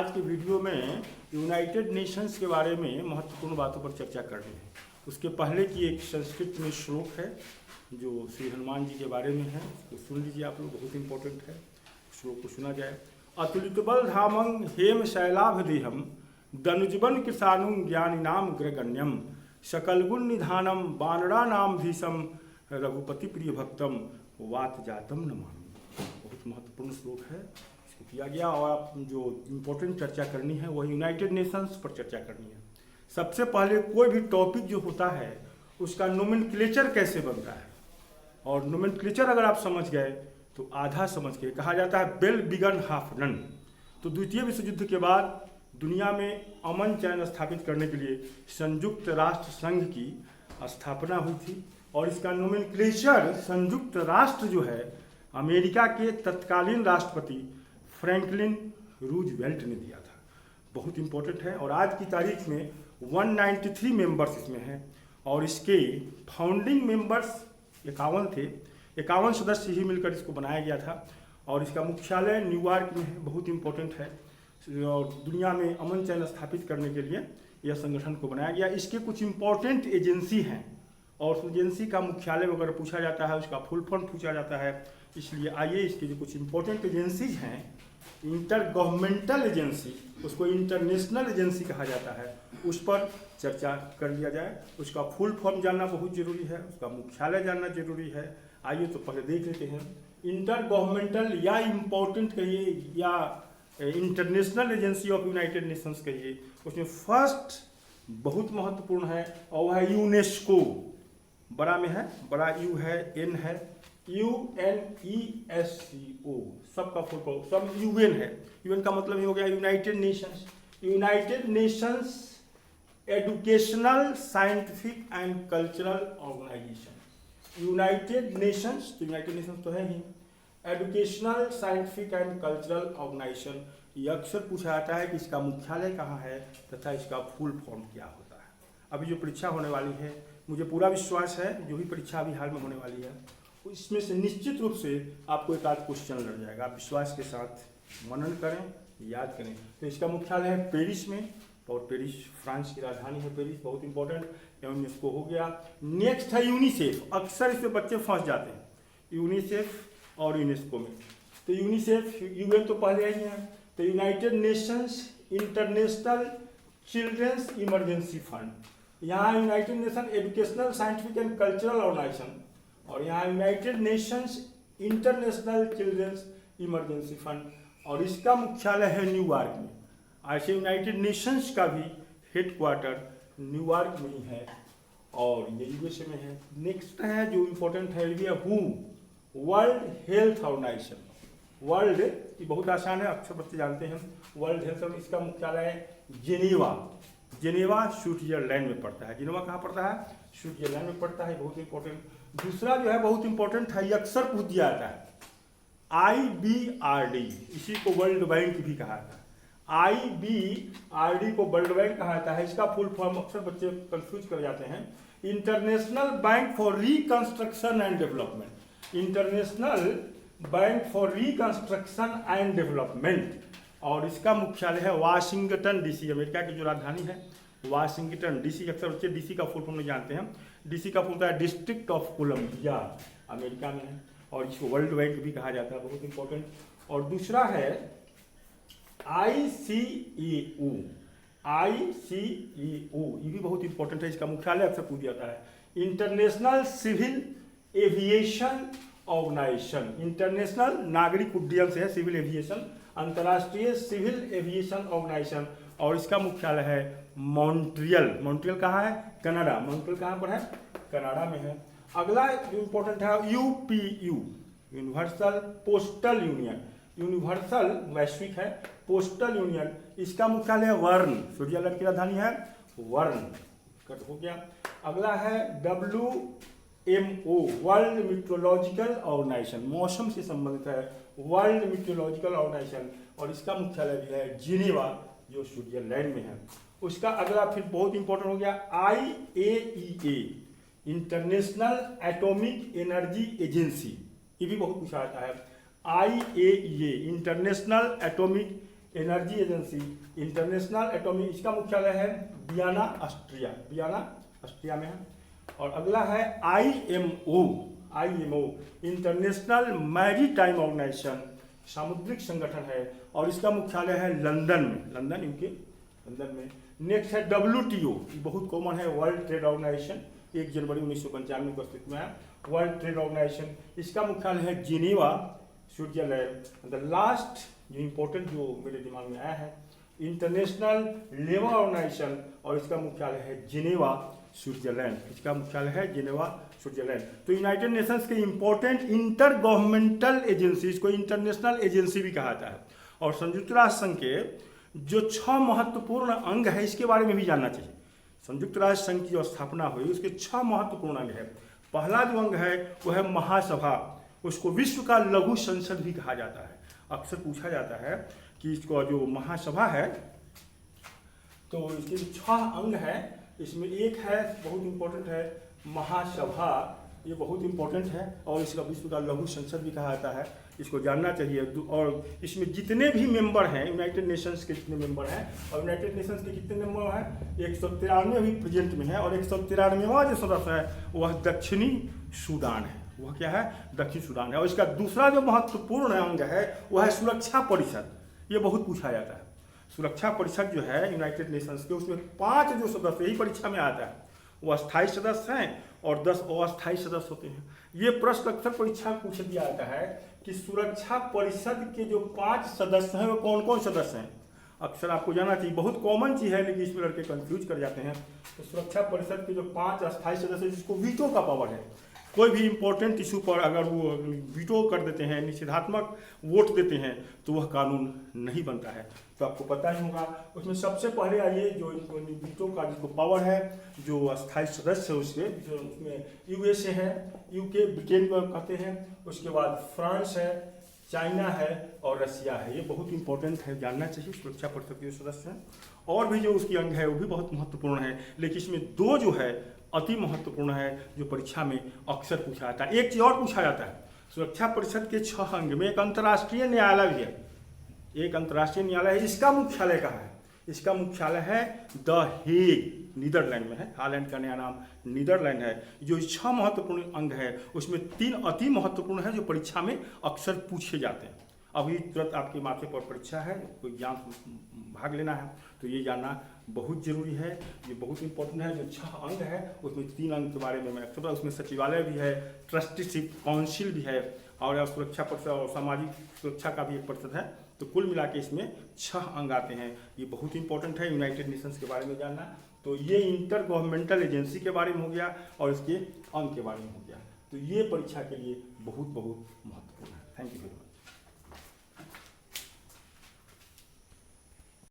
आज की वीडियो में यूनाइटेड नेशंस के बारे में महत्वपूर्ण बातों पर चर्चा करनी है। उसके पहले की एक संस्कृत में श्लोक है जो श्री हनुमान जी के बारे में है, उसको सुन लीजिए आप लोग, बहुत इंपॉर्टेंट है। श्लोक को सुना जाए। अतुलित बल धामं हेम शैलाभदेहम दनुजबन किसानुं ज्ञानिनाम ग्रगण्यम सकल गुण निधानम बानरा नाम भीषम रघुपति प्रिय भक्तम वात जातम नमामि। बहुत महत्वपूर्ण श्लोक है, इसको किया गया। और आप जो इम्पोर्टेंट चर्चा करनी है वह यूनाइटेड नेशंस पर चर्चा करनी है। सबसे पहले कोई भी टॉपिक जो होता है उसका नोमेनक्लेचर कैसे बनता है, और नोमेनक्लेचर अगर आप समझ गए तो आधा समझ गए। कहा जाता है बेल बिगन हाफ रन। तो द्वितीय विश्व युद्ध के बाद दुनिया में अमन चैन स्थापित करने के लिए संयुक्त राष्ट्र संघ की स्थापना हुई थी, और इसका नोमेनक्लेचर संयुक्त राष्ट्र जो है अमेरिका के तत्कालीन राष्ट्रपति फ्रैंकलिन रूजवेल्ट ने दिया था। बहुत इंपॉर्टेंट है। और आज की तारीख में 193 मेंबर्स इसमें हैं, और इसके फाउंडिंग मेंबर्स 51 थे। 51 सदस्य ही मिलकर इसको बनाया गया था, और इसका मुख्यालय न्यूयॉर्क में है। बहुत इंपॉर्टेंट है, और दुनिया में अमन चैन स्थापित करने के लिए यह संगठन को बनाया गया। इसके कुछ इंपॉर्टेंट एजेंसी हैं, और उस एजेंसी का मुख्यालय वगैरह पूछा जाता है, उसका फुल फॉर्म पूछा जाता है। इसलिए आइए इसके जो कुछ इंपॉर्टेंट एजेंसीज हैं, इंटर गवर्नमेंटल एजेंसी, उसको इंटरनेशनल एजेंसी कहा जाता है, उस पर चर्चा कर लिया जाए। उसका फुल फॉर्म जानना बहुत जरूरी है, उसका मुख्यालय जानना जरूरी है। आइए तो पहले देख लेते हैं। इंटर गवर्नमेंटल या इम्पोर्टेंट कहिए या international agency of United Nations कहिए, उसमें फर्स्ट बहुत महत्वपूर्ण है, और वह है यूनेस्को। बड़ा में है, बड़ा यू है, एन है, UNESCO, सबका फुल फॉर्म सब यूएन है। यूएन का मतलब ये हो गया united nations. United nations educational scientific and cultural organization. United nations, तो यूनाइटेड नेशंस तो है ही, educational scientific and cultural organization. ये अक्सर पूछा जाता है कि इसका मुख्यालय कहाँ है तथा इसका फुल फॉर्म क्या होता है। अभी जो परीक्षा होने वाली है, मुझे पूरा विश्वास है जो भी परीक्षा अभी हाल में होने वाली है इसमें से निश्चित रूप से आपको एक आध क्वेश्चन लग जाएगा। आप विश्वास के साथ मनन करें, याद करें। तो इसका मुख्यालय है पेरिस में, और पेरिस फ्रांस की राजधानी है पेरिस। बहुत इंपॉर्टेंट, यूनेस्को हो गया। नेक्स्ट है यूनिसेफ। अक्सर इसमें बच्चे फंस जाते हैं यूनिसेफ और यूनेस्को में। तो यूनिसेफ, यूएन तो पहले ही है। तो united nations international children's emergency fund. यहाँ united nation educational scientific and cultural organization, और यहाँ united nations international children's emergency fund, और इसका मुख्यालय है न्यूयॉर्क में। ऐसे यूनाइटेड नेशंस का भी हेडक्वार्टर न्यूयॉर्क में ही है, और ये यूएसए में है। नेक्स्ट है जो इम्पोर्टेंट है, हू, वर्ल्ड हेल्थ ऑर्गेनाइजेशन। वर्ल्ड ये बहुत आसान है, अक्सर बच्चे जानते हैं। वर्ल्ड हेल्थ, इसका मुख्यालय है जेनेवा। जेनेवा स्विट्जरलैंड में पड़ता है। जेनेवा कहाँ पड़ता है? स्विट्जरलैंड में पड़ता है। बहुत इंपॉर्टेंट। दूसरा जो है बहुत इंपॉर्टेंट है, ये अक्सर पूछ दिया जाता है, IBRD। इसी को वर्ल्ड बैंक भी कहा जाता है। IBRD को वर्ल्ड बैंक कहा जाता है। इसका फुल फॉर्म अक्सर बच्चे कंफ्यूज कर जाते हैं, international bank for reconstruction and development. International bank for reconstruction and development, और इसका मुख्यालय है वाशिंगटन डीसी। अमेरिका की जो राजधानी है वाशिंगटन डीसी। अक्सर बच्चे डीसी का फुल फॉर्म नहीं जानते हैं। डीसी का फुल है डिस्ट्रिक्ट ऑफ कोलंबिया, अमेरिका में है, और इसको वर्ल्ड बैंक भी कहा जाता है। बहुत इंपॉर्टेंट। और दूसरा है ICAO। ICAO ये भी बहुत इंपॉर्टेंट है, इसका मुख्यालय अक्सर पूछ जाता है International Civil aviation Organization. International नागरिक उड्डयन से है सिविल एविएशन, अंतर्राष्ट्रीय सिविल एविएशन ऑर्गेनाइजेशन, और इसका मुख्यालय है मॉन्ट्रियल। मॉन्ट्रियल कहाँ है? कनाडा। मॉन्ट्रियल कहाँ पर है? कनाडा में है। अगला जो इम्पोर्टेंट है UPU, universal postal union. Universal वैश्विक है, पोस्टल यूनियन। इसका मुख्यालय है वर्न। स्विट्जरलैंड की राजधानी है वर्न। कट हो गया। अगला है WMO, वर्ल्ड मीटरोलॉजिकल ऑर्गेनाइजेशन। मौसम से संबंधित है, वर्ल्ड मीटरोलॉजिकल ऑर्गेनाइजेशन, और इसका मुख्यालय भी है जिनेवा जो स्विट्जरलैंड में है। उसका अगला फिर बहुत इंपॉर्टेंट हो गया IAEA, international atomic energy agency. ये भी बहुत पूछा जाता है। IAEA international atomic energy agency, international atomic, इसका मुख्यालय है वियना ऑस्ट्रिया में है। और अगला है आईएमओ, इंटरनेशनल मैरीटाइम ऑर्गेनाइजेशन, सामुद्रिक संगठन है, और इसका मुख्यालय है लंदन में, लंदन में। नेक्स्ट है डब्ल्यूटीओ, बहुत कॉमन है, वर्ल्ड ट्रेड ऑर्गेनाइजेशन, 1 जनवरी 1995 को अस्तित्व में है, वर्ल्ड ट्रेड ऑर्गेनाइजेशन। इसका मुख्यालय है जिनेवा, स्विट्जरलैंड। द लास्ट जो इम्पोर्टेंट जो मेरे दिमाग में आया है, इंटरनेशनल लेबर ऑर्गेनाइजेशन, और इसका मुख्यालय है जिनेवा, स्विट्जरलैंड। इसका मुख्यालय है जिनेवा, स्विट्जरलैंड। तो यूनाइटेड नेशंस के इंपॉर्टेंट इंटर गवर्नमेंटल एजेंसीज को इंटरनेशनल एजेंसी भी कहा जाता है। और संयुक्त राष्ट्र संघ के जो 6 महत्वपूर्ण अंग है, इसके बारे में भी जानना चाहिए। संयुक्त राष्ट्र संघ की जो स्थापना हुई उसके 6 महत्वपूर्ण अंग है। पहला जो अंग है वो है महासभा, उसको विश्व का लघु संसद भी कहा जाता है। अक्सर पूछा जाता है कि इसको जो महासभा है, तो इसके 6 अंग है, इसमें एक है बहुत इंपॉर्टेंट है महासभा, ये बहुत इंपॉर्टेंट है, और इसका विश्व का लघु संसद भी कहा जाता है, इसको जानना चाहिए। और इसमें जितने भी मेंबर हैं, यूनाइटेड नेशंस के जितने मेंबर हैं, और यूनाइटेड नेशंस के कितने मेंबर हैं, 193 भी प्रेजेंट में है, और 193वां जो सदस्य है वह दक्षिणी सूडान है। वह क्या है? दक्षिण सूडान है। और इसका दूसरा जो महत्वपूर्ण अंग है वह है सुरक्षा परिषद। ये बहुत पूछा जाता है। सुरक्षा परिषद जो है यूनाइटेड नेशंस के, उसमें 5 जो सदस्य यही परीक्षा में आता है, वो अस्थायी सदस्य हैं और 10 अस्थायी सदस्य होते हैं। ये प्रश्न अक्सर परीक्षा पूछ दिया जाता है कि सुरक्षा परिषद के जो 5 सदस्य हैं वो कौन कौन सदस्य हैं। अक्सर आपको जाना चाहिए, बहुत कॉमन चीज़ है, लेकिन इसमें लड़के कंफ्यूज कर जाते हैं। तो सुरक्षा परिषद के जो 5 अस्थायी सदस्य, जिसको वीटो का पावर है, कोई भी इंपॉर्टेंट इशू पर अगर वो वीटो कर देते हैं, निषेधात्मक वोट देते हैं, तो वह कानून नहीं बनता है। तो आपको पता ही होगा। उसमें सबसे पहले आइए जो वीटो का जिसको पावर है, जो अस्थायी सदस्य है उसमें यूएसए है, यूके ब्रिटेन को कहते हैं, उसके बाद फ्रांस है, चाइना है और रसिया है। ये बहुत इंपॉर्टेंट है, जानना चाहिए। सुरक्षा परिषद के सदस्य हैं। और भी जो उसकी अंग है वो भी बहुत महत्वपूर्ण है, लेकिन इसमें 2 जो है अति महत्वपूर्ण है, जो परीक्षा में अक्सर पूछा जाता है। एक चीज़ और पूछा जाता है, सुरक्षा परिषद के 6 अंग में एक अंतर्राष्ट्रीय न्यायालय भी है। एक अंतर्राष्ट्रीय न्यायालय है, इसका मुख्यालय कहाँ है? इसका मुख्यालय है द हेग, नीदरलैंड में है। हालैंड का नया नाम नीदरलैंड है। जो 6 महत्वपूर्ण अंग है उसमें 3 अति महत्वपूर्ण है, जो परीक्षा में अक्सर पूछे जाते हैं। अभी तुरंत आपके माथे पर परीक्षा है, कोई एग्जाम भाग लेना है तो ये जानना बहुत जरूरी है। ये बहुत इंपॉर्टेंट है। जो 6 अंग है उसमें 3 अंग के बारे में मैं अक्सर, उसमें सचिवालय भी है, ट्रस्टीशिप काउंसिल भी है, और सुरक्षा परिषद और सामाजिक सुरक्षा का भी एक परिषद है। तो कुल मिला के इसमें 6 अंग आते हैं। ये बहुत इंपॉर्टेंट है यूनाइटेड नेशंस के बारे में जानना। तो ये इंटर गवर्नमेंटल एजेंसी के बारे में हो गया और इसके अंग के बारे में हो गया। तो ये परीक्षा के लिए बहुत बहुत महत्वपूर्ण है। Thank you very much.